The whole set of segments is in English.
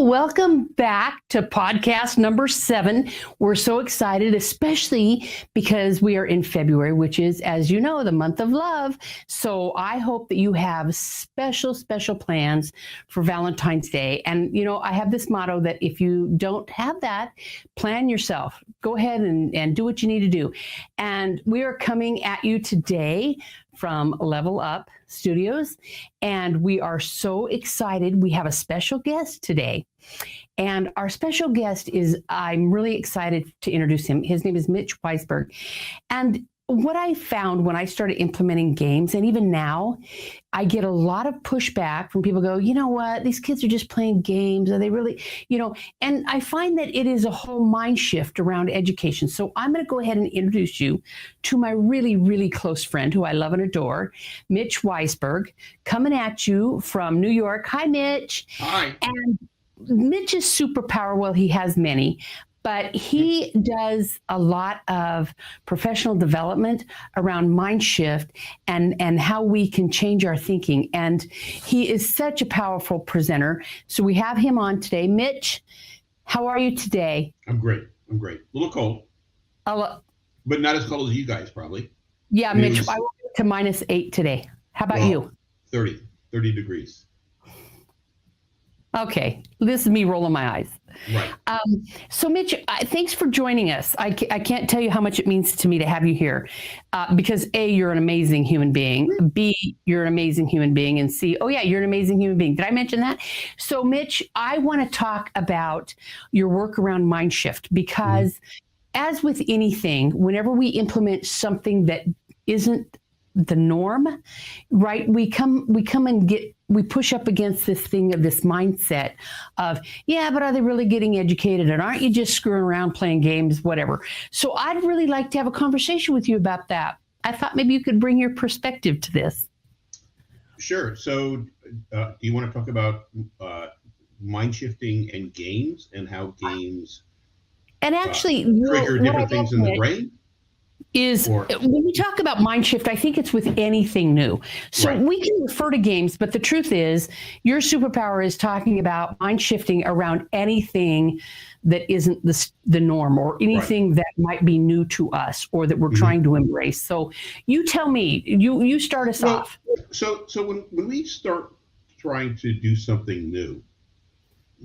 welcome back to podcast number 7. We're so excited, especially because we are in February, which is, as you know, the month of love. So I hope that you have special plans for Valentine's Day. And, I have this motto that if you don't have that, plan yourself. Go ahead and do what you need to do. And we are coming at you today from Level Up Studios, and we are so excited. We have a special guest today, and our special guest I'm really excited to introduce him. His name is Mitch Weisburgh, and what I found when I started implementing games, and even now, I get a lot of pushback from people go, you know what, these kids are just playing games. Are they really, and I find that it is a whole mind shift around education. So I'm going to go ahead and introduce you to my really, really close friend who I love and adore, Mitch Weisburgh, coming at you from New York. Hi, Mitch. Hi. And Mitch's superpower, well, he has many, but he does a lot of professional development around mind shift and how we can change our thinking. And he is such a powerful presenter. So we have him on today. Mitch, how are you today? I'm great. A little cold, but not as cold as you guys probably. Yeah, Mitch, I went to -8 today. How about you? 30 degrees. Okay, this is me rolling my eyes. Right. So Mitch, thanks for joining us. I can't tell you how much it means to me to have you here, because A, you're an amazing human being. B, you're an amazing human being. And C, oh yeah, you're an amazing human being. Did I mention that? So Mitch, I want to talk about your work around mind shift, because as with anything, whenever we implement something that isn't the norm, right? We push up against this thing of this mindset of, yeah, but are they really getting educated? And aren't you just screwing around playing games, whatever? So I'd really like to have a conversation with you about that. I thought maybe you could bring your perspective to this. Sure. So do you want to talk about mind shifting and games and how games and actually trigger different things in the brain? When we talk about mind shift, I think it's with anything new. So right. We can refer to games, but the truth is your superpower is talking about mind shifting around anything that isn't the norm, or anything that might be new to us or that we're trying to embrace. So you tell me, you start us off. So when we start trying to do something new,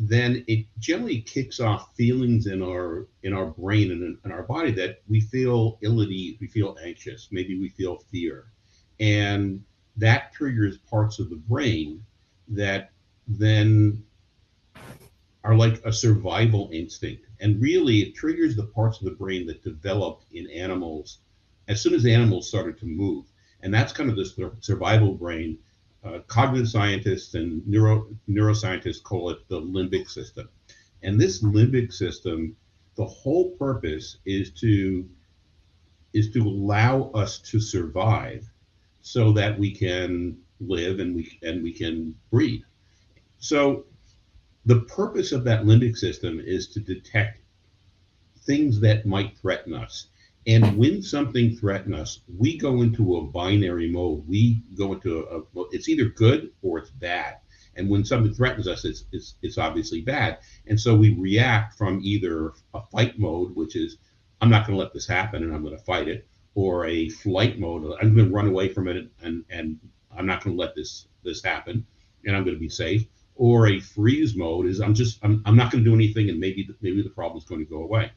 then it generally kicks off feelings in our brain and in our body that we feel ill at ease, we feel anxious, maybe we feel fear. And that triggers parts of the brain that then are like a survival instinct. And really it triggers the parts of the brain that developed in animals as soon as animals started to move. And that's kind of the survival brain. Cognitive scientists and neuroscientists call it the limbic system. And this limbic system, the whole purpose is to allow us to survive so that we can live and we can breathe. So the purpose of that limbic system is to detect things that might threaten us. And when something threatens us, we go into a binary mode. We go into it's either good or it's bad. And when something threatens us, it's obviously bad. And so we react from either a fight mode, which is, I'm not going to let this happen and I'm going to fight it, or a flight mode, I'm going to run away from it and I'm not going to let this happen and I'm going to be safe. Or a freeze mode is, I'm not going to do anything and maybe the problem is going to go away.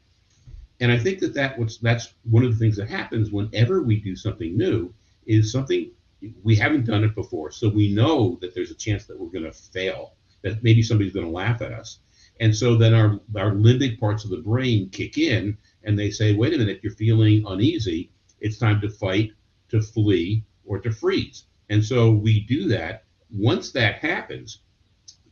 And I think that's one of the things that happens whenever we do something new, is something we haven't done it before. So we know that there's a chance that we're going to fail, that maybe somebody's going to laugh at us. And so then our limbic parts of the brain kick in and they say, wait a minute, you're feeling uneasy. It's time to fight, to flee, or to freeze. And so we do that. Once that happens,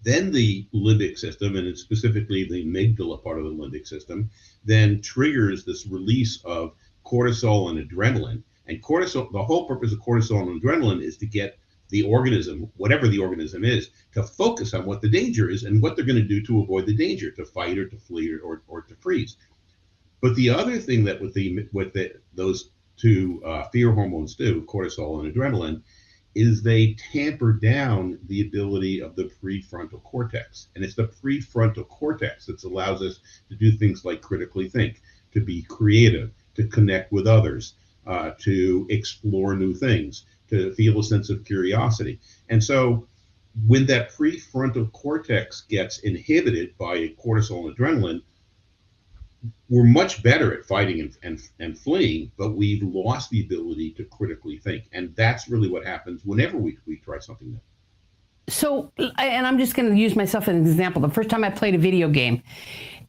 then the limbic system, and it's specifically the amygdala part of the limbic system, then triggers this release of cortisol and adrenaline. And cortisol, the whole purpose of cortisol and adrenaline is to get the organism, whatever the organism is, to focus on what the danger is and what they're going to do to avoid the danger, to fight or to flee or to freeze. But the other thing that those two fear hormones do, cortisol and adrenaline, is they tamper down the ability of the prefrontal cortex. And it's the prefrontal cortex that allows us to do things like critically think, to be creative, to connect with others, to explore new things, to feel a sense of curiosity. And so when that prefrontal cortex gets inhibited by cortisol and adrenaline, we're much better at fighting and fleeing, but we've lost the ability to critically think. And that's really what happens whenever we try something new. So, and I'm just going to use myself as an example. The first time I played a video game,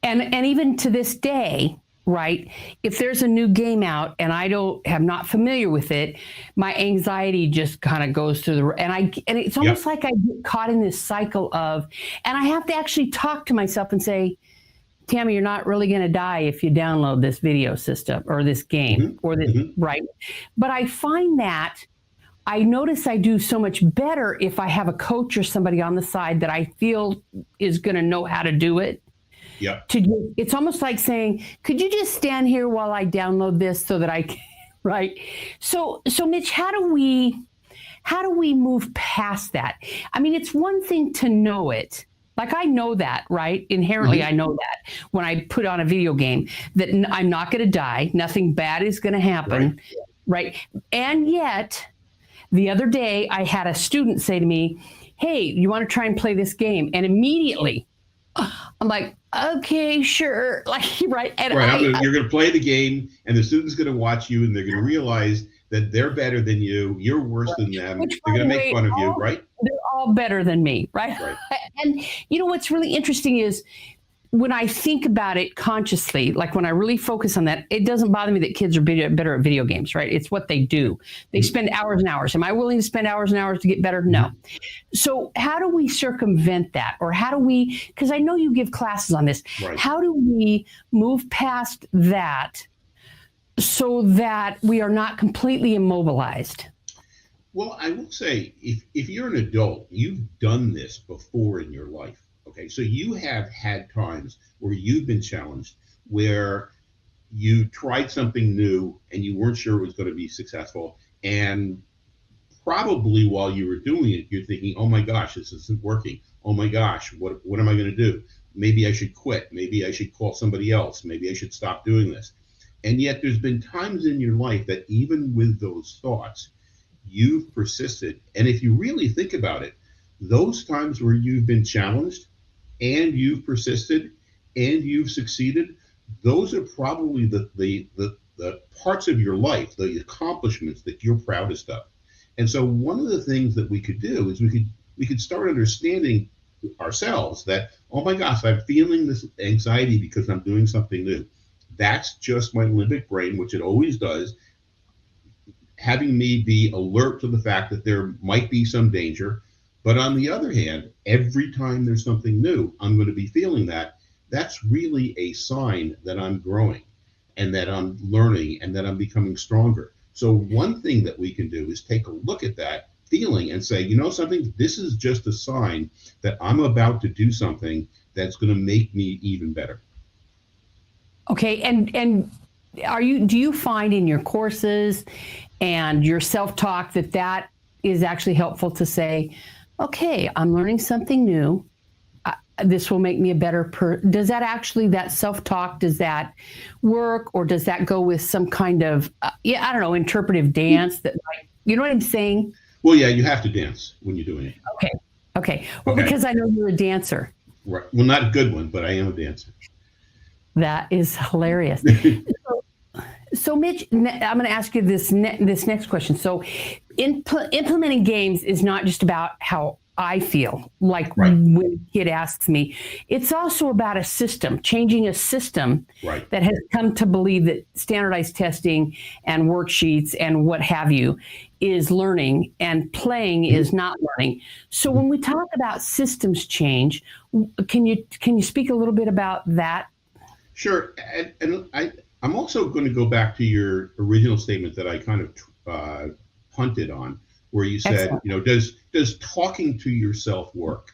and even to this day, right, if there's a new game out and I am not familiar with it, my anxiety just kind of goes through the, and it's almost like I get caught in this cycle of, and I have to actually talk to myself and say, Tammy, you're not really going to die if you download this video system or this game or this, right? But I find that I notice I do so much better if I have a coach or somebody on the side that I feel is going to know how to do it. Yeah. It's almost like saying, could you just stand here while I download this so that I can, right? So Mitch, how do we move past that? I mean, it's one thing to know it. Like I know that, right? Inherently, I know that when I put on a video game that I'm not going to die. Nothing bad is going to happen, right? And yet, the other day, I had a student say to me, hey, you want to try and play this game? And immediately, I'm like, okay, sure. Like, right. And you're going to play the game and the student's going to watch you and they're going to realize that they're better than you. You're worse than them. They're going to make fun of you, right? They're all better than me, right? And you know, what's really interesting is when I think about it consciously, like when I really focus on that, it doesn't bother me that kids are better at video games, right? It's what they do. They spend hours and hours. Am I willing to spend hours and hours to get better? No. So how do we circumvent that? Or how do we, because I know you give classes on this, how do we move past that so that we are not completely immobilized? Well, I will say, if you're an adult, you've done this before in your life. Okay, so you have had times where you've been challenged, where you tried something new and you weren't sure it was going to be successful. And probably while you were doing it, you're thinking, oh my gosh, this isn't working. Oh my gosh, what am I going to do? Maybe I should quit. Maybe I should call somebody else. Maybe I should stop doing this. And yet there's been times in your life that even with those thoughts, you've persisted. And if you really think about it, those times where you've been challenged and you've persisted and you've succeeded, those are probably the parts of your life, the accomplishments that you're proudest of. And so one of the things that we could do is we could start understanding ourselves that, oh my gosh, I'm feeling this anxiety because I'm doing something new. That's just my limbic brain, which it always does, having me be alert to the fact that there might be some danger. But on the other hand, every time there's something new, I'm going to be feeling that. That's really a sign that I'm growing and that I'm learning and that I'm becoming stronger. So one thing that we can do is take a look at that feeling and say, you know something, this is just a sign that I'm about to do something that's going to make me even better. Okay, and do you find in your courses and your self-talk that is actually helpful to say, okay, I'm learning something new. This will make me a better does that actually, that self-talk, does that work, or does that go with some kind of, I don't know, interpretive dance that, like, you know what I'm saying? Well, yeah, you have to dance when you're doing it. Okay. Well, because I know you're a dancer. Right. Well, not a good one, but I am a dancer. That is hilarious. So Mitch, I'm going to ask you this next question. So implementing games is not just about how I feel, like when a kid asks me. It's also about a system, changing a system that has come to believe that standardized testing and worksheets and what have you is learning and playing is not learning. So when we talk about systems change, can you speak a little bit about that? Sure. And I'm also going to go back to your original statement that I kind of punted on, where you said, excellent, you know, does talking to yourself work?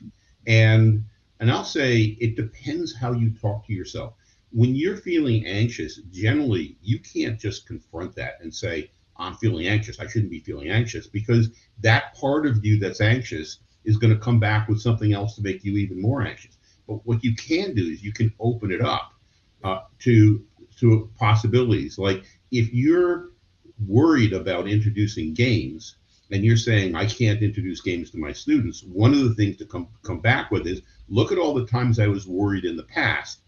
And I'll say it depends how you talk to yourself. When you're feeling anxious, generally you can't just confront that and say, I'm feeling anxious. I shouldn't be feeling anxious, because that part of you that's anxious is going to come back with something else to make you even more anxious. But what you can do is you can open it up to possibilities. Like if you're worried about introducing games and you're saying, I can't introduce games to my students, one of the things to come back with is look at all the times I was worried in the past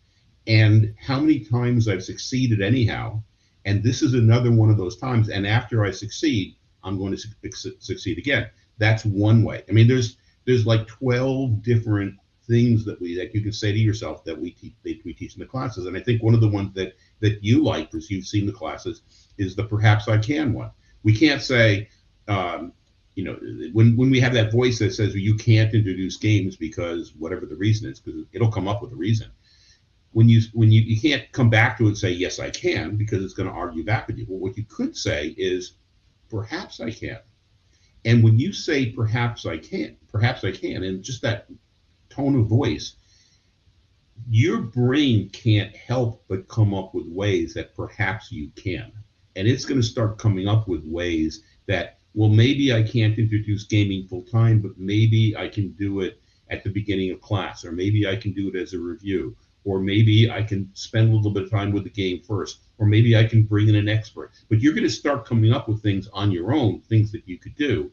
and how many times I've succeeded anyhow. And this is another one of those times. And after I succeed, I'm going to succeed again. That's one way. I mean, there's like 12 different things that you can say to yourself that we teach in the classes. And I think one of the ones that you like, as you've seen the classes, is the perhaps I can one. We can't say, when we have that voice that says you can't introduce games because whatever the reason is, because it'll come up with a reason. When you can't come back to it and say, yes, I can, because it's going to argue back with you. Well, what you could say is, perhaps I can. And when you say, perhaps I can, and just that tone of voice, your brain can't help but come up with ways that perhaps you can. And it's going to start coming up with ways that, well, maybe I can't introduce gaming full time, but maybe I can do it at the beginning of class, or maybe I can do it as a review, or maybe I can spend a little bit of time with the game first, or maybe I can bring in an expert. But you're going to start coming up with things on your own, things that you could do,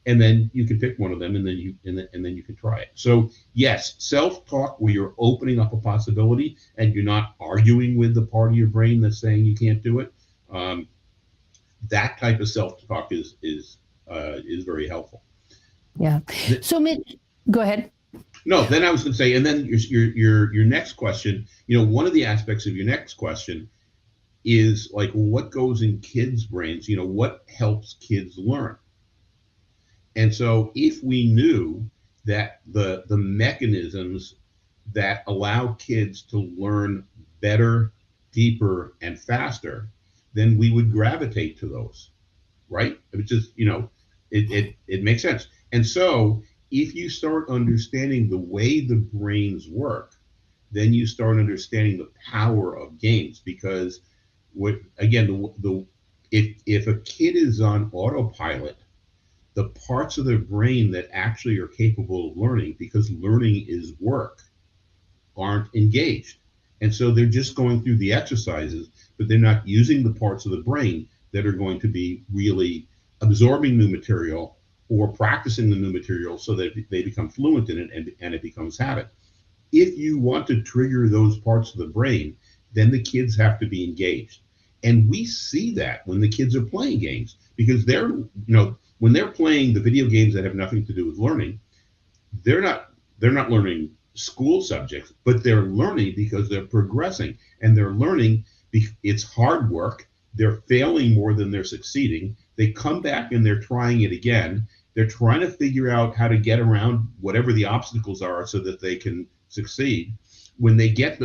and then you can pick one of them, and then you can try it. So yes, self-talk where you're opening up a possibility and you're not arguing with the part of your brain that's saying you can't do it. That type of self-talk is very helpful. Yeah. So Mitch, go ahead. No, then I was going to say, and then your next question, one of the aspects of your next question is like, what goes in kids' brains? What helps kids learn? And so if we knew that the mechanisms that allow kids to learn better, deeper, and faster, then we would gravitate to those, right? It just, it makes sense. And so if you start understanding the way the brains work, then you start understanding the power of games. Because if a kid is on autopilot, the parts of their brain that actually are capable of learning, because learning is work, aren't engaged. And so they're just going through the exercises, but they're not using the parts of the brain that are going to be really absorbing new material or practicing the new material so that they become fluent in it and it becomes habit. If you want to trigger those parts of the brain, then the kids have to be engaged. And we see that when the kids are playing games, because when they're playing the video games that have nothing to do with learning, they're not learning school subjects, but they're learning because they're progressing, and they're learning it's hard work. They're failing more than they're succeeding. They come back and they're trying it again. They're trying to figure out how to get around whatever the obstacles are so that they can succeed. When they get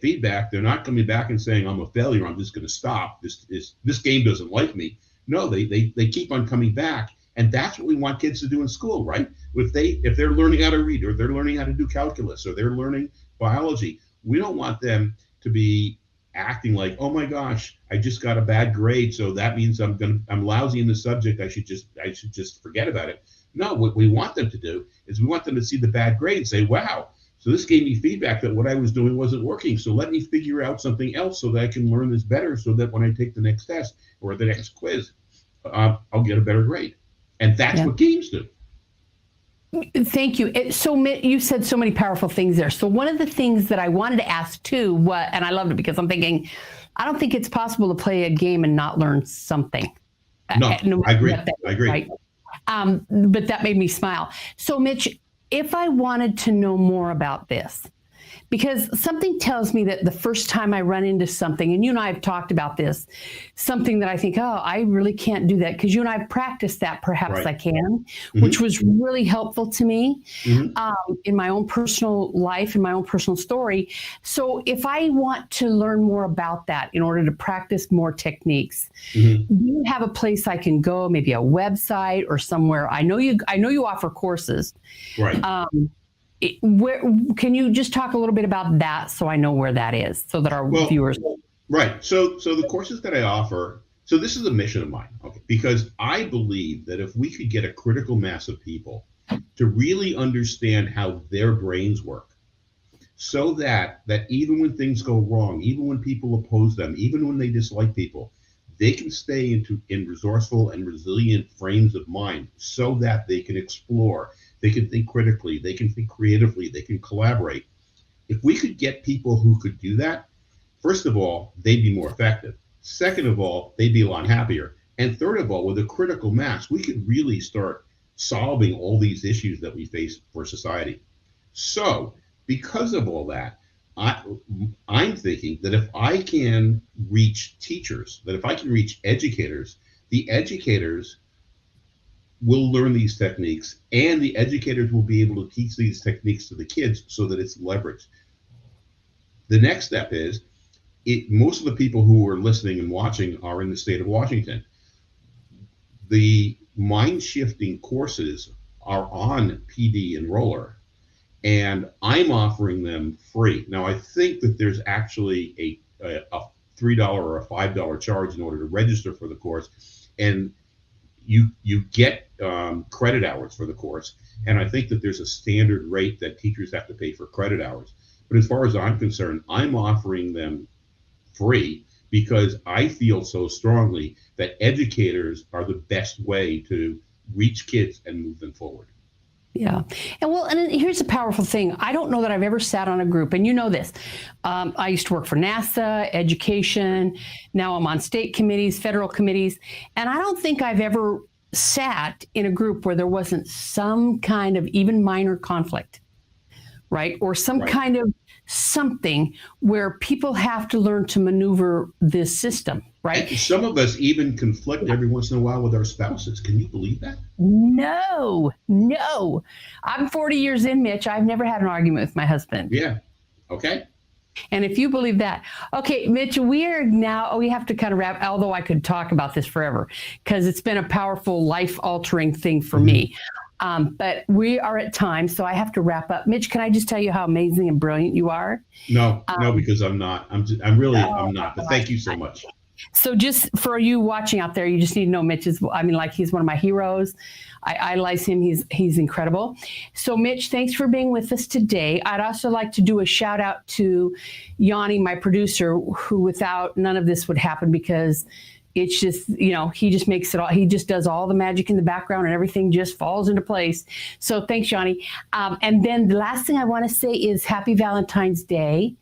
feedback, they're not coming back and saying, I'm a failure, I'm just going to stop. This game doesn't like me. No, they keep on coming back. And that's what we want kids to do in school, right? If they're learning how to read, or they're learning how to do calculus, or they're learning biology, we don't want them to be acting like, oh my gosh, I just got a bad grade, so that means I'm lousy in the subject. I should just forget about it. No, what we want them to do is we want them to see the bad grade and say, wow, so this gave me feedback that what I was doing wasn't working. So let me figure out something else so that I can learn this better, so that when I take the next test or the next quiz, I'll get a better grade. And that's what games do. Thank you. So you said so many powerful things there. So one of the things that I wanted to ask too, and I loved it because I'm thinking, I don't think it's possible to play a game and not learn something. No, I agree. I agree. Right? But that made me smile. So Mitch, if I wanted to know more about this, because something tells me that the first time I run into something, and you and I have talked about this, something that I think, oh, I really can't do that, because you and I have practiced that, perhaps right. I can, Mm-hmm. which was really helpful to me Mm-hmm. In my own personal life, in my own personal story. So if I want to learn more about that in order to practice more techniques, Mm-hmm. do you have a place I can go, maybe a website or somewhere? I know you offer courses. Right. Where can you just talk a little bit about that, so I know where that is, so that our viewers. Right. So the courses that I offer, So this is a mission of mine, okay? Because I believe that if we could get a critical mass of people to really understand how their brains work, so that even when things go wrong, even when people oppose them, even when they dislike people, they can stay in resourceful and resilient frames of mind so that they can explore, they can think critically, they can think creatively, they can collaborate. If we could get people who could do that, first of all, they'd be more effective. Second of all, they'd be a lot happier. And third of all, with a critical mass, we could really start solving all these issues that we face for society. So, because of all that, I'm thinking that if I can reach teachers, that if I can reach educators, the educators will learn these techniques, and the educators will be able to teach these techniques to the kids so that it's leveraged. The next step is, most of the people who are listening and watching are in the state of Washington. The mind-shifting courses are on PD Enroller, and I'm offering them free. Now, I think that there's actually a $3 or a $5 charge in order to register for the course, and you get credit hours for the course. And I think that there's a standard rate that teachers have to pay for credit hours. But as far as I'm concerned, I'm offering them free because I feel so strongly that educators are the best way to reach kids and move them forward. Yeah. And here's a powerful thing. I don't know that I've ever sat on a group, and you know this. I used to work for NASA, education. Now I'm on state committees, federal committees. And I don't think I've ever sat in a group where there wasn't some kind of even minor conflict, right? Or some kind of something where people have to learn to maneuver this system, right? And some of us even conflict every once in a while with our spouses. Can you believe that? No. I'm 40 years in, Mitch. I've never had an argument with my husband. Yeah. Okay. And if you believe that, okay, Mitch, we have to kind of wrap, although I could talk about this forever because it's been a powerful, life-altering thing for me. But we are at time, so I have to wrap up. Mitch, can I just tell you how amazing and brilliant you are? No, because I'm not. I'm not. But thank you so much. So just for you watching out there, you just need to know Mitch is, he's one of my heroes. I like him. He's incredible. So Mitch, thanks for being with us today. I'd also like to do a shout out to Yanni, my producer, who without none of this would happen because it's just, he just makes it all, he just does all the magic in the background and everything just falls into place. So thanks, Yanni. And then the last thing I want to say is happy Valentine's Day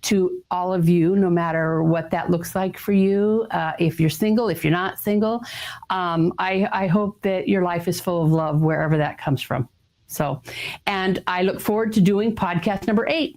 to all of you, no matter what that looks like for you. If you're single, if you're not single, I hope that your life is full of love wherever that comes from. So, and I look forward to doing podcast number 8.